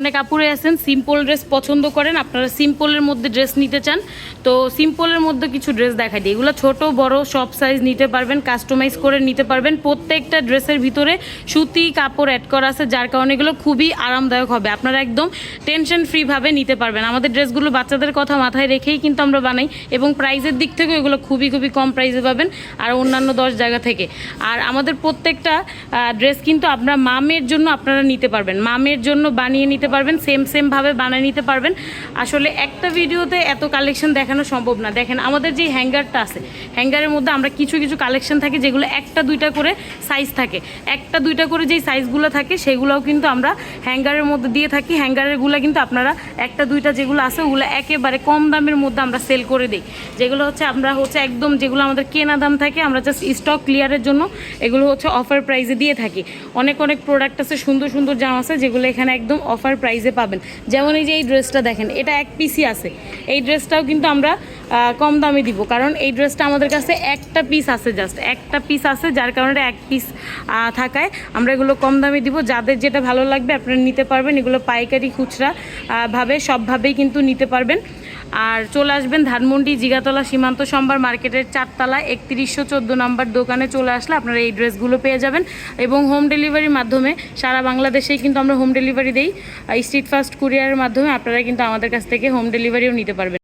অনেক আপুরে আছেন simple dress পছন্দ করেন, আপনারা সিম্পলের মধ্যে ড্রেস নিতে চান, তো সিম্পলের মধ্যে কিছু ড্রেস দেখাই দিই। এগুলো ছোট বড় সব সাইজ নিতে পারবেন, কাস্টমাইজ করে নিতে পারবেন। প্রত্যেকটা ড্রেসের ভিতরে সুতি কাপড় অ্যাড করা আছে, যার কারণে এগুলো খুবই আরামদায়ক হবে। আপনারা একদম টেনশন ফ্রিভাবে নিতে পারবেন। আমাদের ড্রেসগুলো বাচ্চাদের কথা মাথায় রেখেই কিন্তু আমরা বানাই, এবং প্রাইসের দিক থেকে এগুলো খুবই কম প্রাইসে পাবেন আর অন্যান্য 10 জায়গা থেকে। আর আমাদের প্রত্যেকটা ড্রেস কিন্তু আপনারা মামের জন্য আপনারা নিতে পারবেন, মামের জন্য বানিয়ে নিতে পারবেন, সেমভাবে বানিয়ে নিতে পারবেন। আসলে একটা ভিডিওতে এত কালেকশন দেখানো সম্ভব না। দেখেন আমাদের যে হ্যাঙ্গারটা আছে, হ্যাঙ্গারের মধ্যে আমরা কিছু কালেকশন থাকে যেগুলো একটা দুইটা করে সাইজ থাকে, একটা দুইটা করে যেই সাইজগুলো থাকে সেগুলোও কিন্তু আমরা হ্যাঙ্গারের মধ্যে দিয়ে থাকি। হ্যাঙ্গারেরগুলো কিন্তু আপনারা একটা দুইটা যেগুলো আছে ওগুলো একেবারে কম দামের মধ্যে আমরা সেল করে দিই। যেগুলো হচ্ছে আমরা একদম যেগুলো আমাদের কেনা দাম থাকে, আমরা জাস্ট স্টক ক্লিয়ারের জন্য এগুলো অফার প্রাইসে দিয়ে থাকি। অনেক প্রোডাক্ট আছে, সুন্দর জামা আছে যেগুলো এখানে একদম অফার প্রাইসে পাবেন। যেমন এই যে এই ড্রেসটা দেখেন, এটা এক পিসই আছে। এই ড্রেসটাও কিন্তু আমরা কম দামে দিব, কারণ এই ড্রেসটা আমাদের কাছে একটা পিস আছে, জাস্ট একটা পিস আছে, যার কারণে এক পিস থাকায় আমরা এগুলো কম দামে দিব। যাদের যেটা ভালো লাগবে আপনারা নিতে পারবেন। এগুলো পাইকারি খুচরা ভাবে সবভাবেই কিন্তু নিতে পারবেন। আর চলে আসবেন ধানমন্ডি জিগাতলা সীমান্ত সম্ভার মার্কেটের 4 তলায় 3114 নম্বর দোকানে চলে আসলে আপনারা এই ড্রেসগুলো পেয়ে যাবেন। এবং হোম ডেলিভারির মাধ্যমে সারা বাংলাদেশেই কিন্তু আমরা হোম ডেলিভারি দিই। স্ট্রিট ফাস্ট কুরিয়ারের মাধ্যমে আপনারা কিন্তু আমাদের কাছ থেকে হোম ডেলিভারিও নিতে পারবেন।